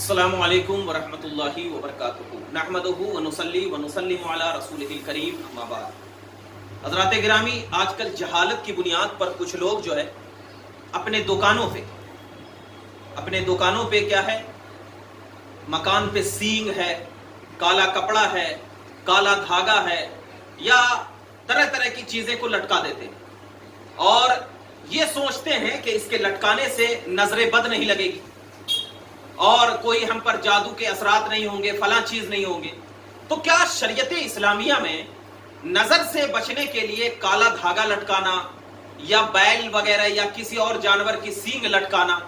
السلام علیکم ورحمۃ اللہ وبرکاتہ نحمدہ ونصلی ونسلم علی رسولہ الکریم اما بعد۔ حضرات گرامی، آج کل جہالت کی بنیاد پر کچھ لوگ جو ہے اپنے دکانوں پہ کیا ہے، مکان پہ سینگ ہے، کالا کپڑا ہے، کالا دھاگا ہے، یا طرح طرح کی چیزیں کو لٹکا دیتے ہیں اور یہ سوچتے ہیں کہ اس کے لٹکانے سے نظر بد نہیں لگے گی اور کوئی ہم پر جادو کے اثرات نہیں ہوں گے، فلاں چیز نہیں ہوں گے۔ تو کیا شریعت اسلامیہ میں نظر سے بچنے کے لیے کالا دھاگا لٹکانا یا بیل وغیرہ یا کسی اور جانور کی سینگ لٹکانا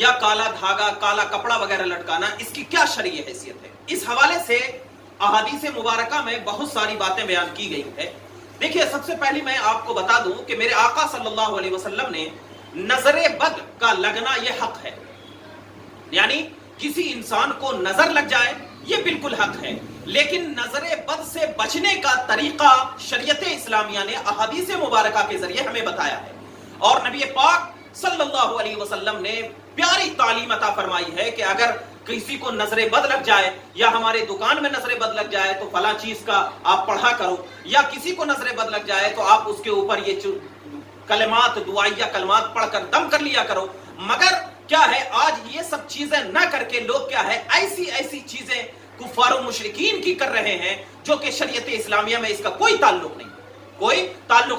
یا کالا دھاگا، کالا کپڑا وغیرہ لٹکانا، اس کی کیا شرعی حیثیت ہے؟ اس حوالے سے احادیث مبارکہ میں بہت ساری باتیں بیان کی گئی ہے۔ دیکھیے، سب سے پہلی میں آپ کو بتا دوں کہ میرے آقا صلی اللہ علیہ وسلم نے نظر بد کا لگنا یہ حق ہے، یعنی کسی انسان کو نظر لگ جائے یہ بالکل حق ہے، لیکن نظر بد سے بچنے کا طریقہ شریعت اسلامیہ نے احادیث مبارکہ کے ذریعے ہمیں بتایا ہے، اور نبی پاک صلی اللہ علیہ وسلم نے پیاری تعلیم عطا فرمائی ہے کہ اگر کسی کو نظر بد لگ جائے یا ہمارے دکان میں نظر بد لگ جائے تو فلاں چیز کا آپ پڑھا کرو، یا کسی کو نظر بد لگ جائے تو آپ اس کے اوپر یہ کلمات، دعائیہ کلمات پڑھ کر دم کر لیا کرو۔ مگر کیا ہے، آج یہ سب چیزیں نہ کر کے لوگ کیا ہے، ایسی چیزیں کفار و مشرکین کی کر رہے ہیں جو کہ شریعت اسلامیہ میں اس کا کوئی تعلق نہیں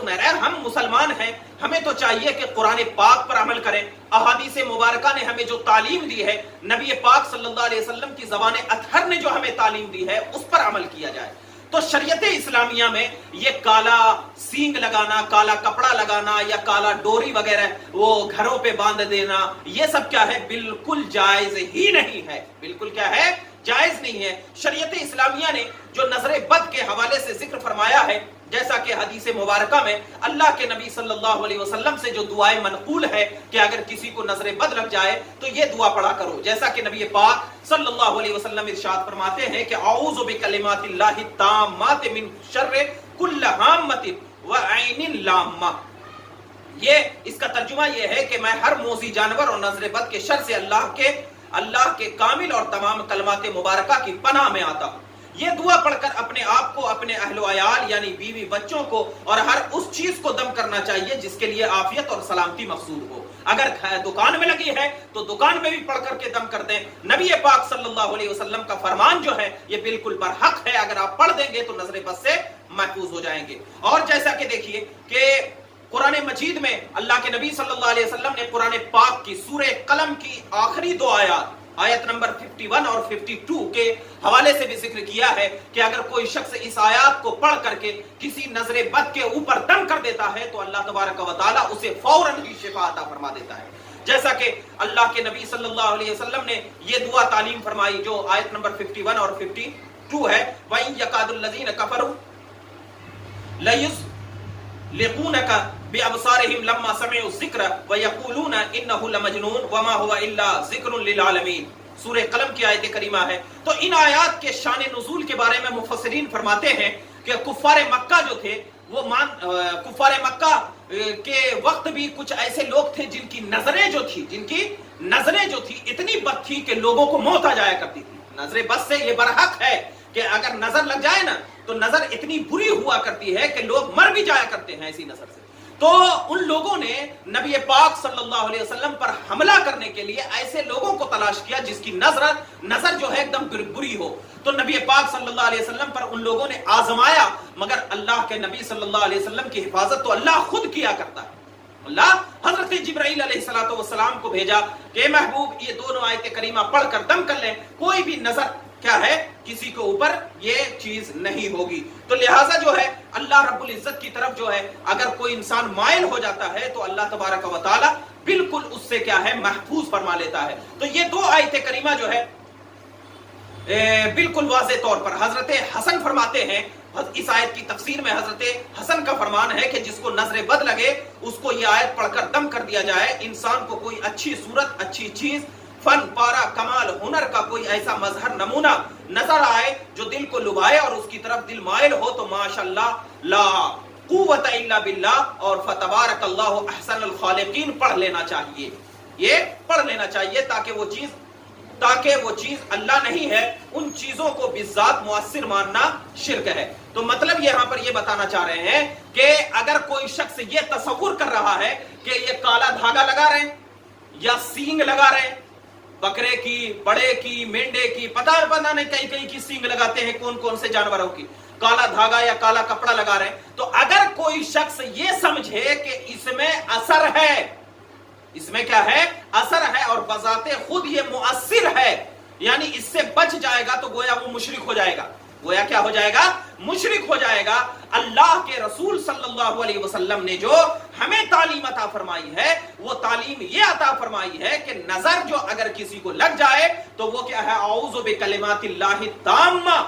رہا۔ ہم مسلمان ہیں، ہمیں تو چاہیے کہ قرآن پاک پر عمل کریں، احادیث مبارکہ نے ہمیں جو تعلیم دی ہے، نبی پاک صلی اللہ علیہ وسلم کی زبان اطہر نے جو ہمیں تعلیم دی ہے اس پر عمل کیا جائے۔ تو شریعت اسلامیہ میں یہ کالا سینگ لگانا، کالا کپڑا لگانا یا کالا ڈوری وغیرہ وہ گھروں پہ باندھ دینا، یہ سب کیا ہے، بالکل جائز ہی نہیں ہے، بالکل کیا ہے، جائز نہیں ہے۔ شریعت اسلامیہ نے جو نظر بد کے حوالے سے ذکر فرمایا ہے، جیسا کہ حدیث مبارکہ میں اللہ کے نبی صلی اللہ علیہ وسلم سے جو دعائیں منقول ہے کہ اگر کسی کو نظر بد لگ جائے تو یہ دعا پڑھا کرو، جیسا کہ نبی پاک صلی اللہ علیہ وسلم ارشاد فرماتے ہیں کہ اعوذ بکلمات اللہ التامات من شر کل ہامۃ وعین لامہ۔ یہ اس کا ترجمہ یہ ہے کہ میں ہر موذی جانور اور نظر بد کے شر سے اللہ کے کامل اور تمام کلمات مبارکہ کی پناہ میں آتا ہوں۔ یہ دعا پڑھ کر اپنے آپ کو، اپنے اہل و عیال یعنی بیوی بچوں کو اور ہر اس چیز کو دم کرنا چاہیے جس کے لیے عافیت اور سلامتی مقصود ہو۔ اگر دکان میں لگی ہے تو دکان میں بھی پڑھ کر کے دم کر دیں۔ نبی پاک صلی اللہ علیہ وسلم کا فرمان جو ہے یہ بالکل برحق ہے، اگر آپ پڑھ دیں گے تو نظر بد سے محفوظ ہو جائیں گے۔ اور جیسا کہ دیکھیے کہ قرآن مجید میں اللہ کے نبی صلی اللہ علیہ وسلم نے قرآن پاک کی سورہ قلم کی آخری دو آیت نمبر 51 اور 52 کے حوالے سے بھی ذکر کیا ہے کہ اگر کوئی شخص اس آیات کو پڑھ کر کے کسی نظر بد کے اوپر دم کر دیتا ہے تو اللہ تبارک و تعالیٰ اسے فوراً ہی شفا عطا فرما دیتا ہے، جیسا کہ اللہ کے نبی صلی اللہ علیہ وسلم نے یہ دعا تعلیم فرمائی جو آیت نمبر 51 اور 52 ہے، وَإِن يَكَادُ الَّذِينَ كَفَرُوا لَيُزْلِقُونَكَ بِأَبْصَارِهِمْ لَمَّا سَمِعُوا الذِّكْرَ وَيَقُولُونَ إِنَّهُ لَمَجْنُونٌ وَمَا هُوَ إِلَّا ذِكْرٌ لِلْعَالَمِينَ۔ سورہ قلم کی آیت کریمہ ہے۔ تو ان آیات کے شان نزول کے بارے میں مفسرین فرماتے ہیں کہ کفار مکہ جو تھے وہ کفار مکہ کے وقت بھی کچھ ایسے لوگ تھے جن کی نظریں جو تھی اتنی بد تھی کہ لوگوں کو موت آ جایا کرتی تھی۔ نظر بد سے یہ برحق ہے کہ اگر نظر لگ جائے نا تو نظر اتنی بری ہوا کرتی ہے کہ لوگ مر بھی جایا کرتے ہیں ایسی نظر سے۔ تو ان لوگوں نے نبی پاک صلی اللہ علیہ وسلم پر حملہ کرنے کے لیے ایسے لوگوں کو تلاش کیا جس کی نظر جو ہے ایک دم بری ہو۔ تو نبی پاک صلی اللہ علیہ وسلم پر ان لوگوں نے آزمایا، مگر اللہ کے نبی صلی اللہ علیہ وسلم کی حفاظت تو اللہ خود کیا کرتا ہے۔ اللہ حضرت جبرائیل علیہ السلام کو بھیجا کہ محبوب یہ دونوں آیت کریمہ پڑھ کر دم کر لیں، کوئی بھی نظر کیا ہے کسی کے اوپر یہ چیز نہیں ہوگی۔ تو لہٰذا جو ہے اللہ رب العزت کی طرف جو ہے اگر کوئی انسان مائل ہو جاتا ہے تو اللہ تبارک و تعالی بالکل اس سے کیا ہے محفوظ فرما لیتا ہے۔ تو یہ دو آیت کریمہ جو ہے بالکل واضح طور پر حضرت حسن فرماتے ہیں، اس آیت کی تفسیر میں حضرت حسن کا فرمان ہے کہ جس کو نظر بد لگے اس کو یہ آیت پڑھ کر دم کر دیا جائے، انسان کو کوئی اچھی صورت، اچھی چیز، فن پارا، کمال، ہنر کا کوئی ایسا مظہر، نمونہ نظر آئے جو دل کو لبھائے اور اس کی طرف دل مائل ہو تو ماشاءاللہ لا قوت الا باللہ اور فتبارک اللہ احسن الخالقین پڑھ لینا چاہیے، یہ پڑھ لینا چاہیے تاکہ وہ چیز تاکہ وہ چیز اللہ نہیں ہے، ان چیزوں کو بذات مؤثر ماننا شرک ہے۔ تو مطلب یہاں پر یہ بتانا چاہ رہے ہیں کہ اگر کوئی شخص یہ تصور کر رہا ہے کہ یہ کالا دھاگا لگا رہے ہیں یا سینگ لگا رہے ہیں، بکرے کی، بڑے کی، مینڈے کی، پتہ نہیں کئی کئی کی سینگ لگاتے ہیں، کون کون سے جانوروں کی، کالا دھاگا یا کالا کپڑا لگا رہے ہیں، تو اگر کوئی شخص یہ سمجھے کہ اس میں اثر ہے، اس میں کیا ہے؟ اثر ہے، اور بذات خود یہ مؤثر ہے، یعنی اس سے بچ جائے گا، تو گویا وہ مشرک ہو جائے گا۔ گویا کیا ہو جائے گا؟ مشرک ہو جائے گا۔ اللہ کے رسول صلی اللہ علیہ وسلم نے جو ہمیں تعلیم عطا فرمائی ہے، وہ تعلیم یہ عطا فرمائی ہے کہ نظر جو اگر کسی کو لگ جائے تو وہ کیا ہے؟ اعوذ بکلمات اللہ التامہ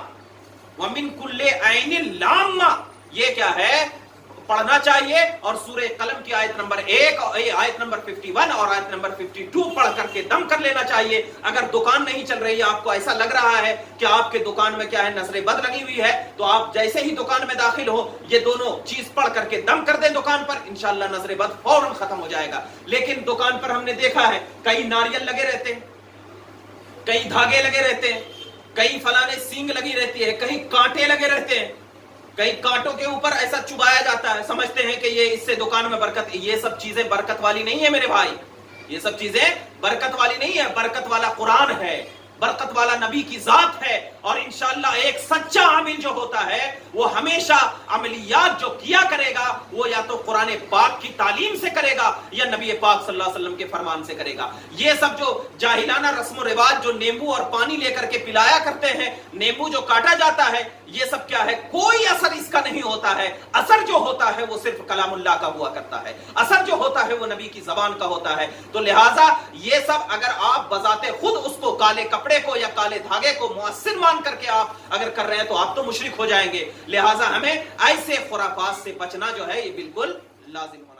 ومن کل عین لامہ، یہ کیا ہے؟ پڑھنا چاہیے، اور سورہ قلم کی آیت نمبر 1 اور آیت نمبر 51 اور آیت نمبر 52 پڑھ کر کے دم کر لینا چاہیے۔ اگر دکان نہیں چل رہی ہے، آپ کو ایسا لگ رہا ہے کہ آپ کے دکان میں کیا ہے؟ نظر بد لگی ہوئی ہے، تو آپ جیسے ہی دکان میں داخل ہو یہ دونوں چیز پڑھ کر کے دم کر دیں دکان پر، انشاءاللہ نظر بد فوراً ختم ہو جائے گا۔ لیکن دکان پر ہم نے دیکھا ہے کئی ناریل لگے رہتے ہیں، کئی دھاگے لگے رہتے ہیں، کئی فلانے سینگ لگی رہتی ہے، کہیں کانٹے لگے رہتے ہیں، کئی کانٹوں کے اوپر ایسا چبایا جاتا ہے، سمجھتے ہیں کہ یہ اس سے دکان میں برکت۔ یہ سب چیزیں برکت والی نہیں ہے میرے بھائی، یہ سب چیزیں برکت والی نہیں ہے۔ برکت والا قرآن ہے، برکت والا نبی کی ذات ہے، اور انشاءاللہ ایک سچا عامل جو ہوتا ہے وہ ہمیشہ عملیات جو کیا کرے گا وہ یا تو قرآن پاک کی تعلیم سے کرے گا یا نبی پاک صلی اللہ علیہ وسلم کے فرمان سے کرے گا۔ یہ سب جو جاہلانہ رسم و رواج، جو نیمبو اور پانی لے کر کے پلایا کرتے ہیں، نیمبو جو کاٹا جاتا ہے، یہ سب کیا ہے؟ کوئی اثر اس کا نہیں ہوتا ہے۔ اثر جو ہوتا ہے وہ صرف کلام اللہ کا ہوا کرتا ہے، اثر جو ہوتا ہے وہ نبی کی زبان کا ہوتا ہے۔ تو لہٰذا یہ سب اگر آپ بذات خود اس کو کالے کپڑے کو یا کالے دھاگے کو مؤثر مان کر کے آپ اگر کر رہے ہیں تو آپ تو مشرک ہو جائیں گے۔ لہٰذا ہمیں ایسے خرافات سے بچنا جو ہے یہ بالکل لازم ہے۔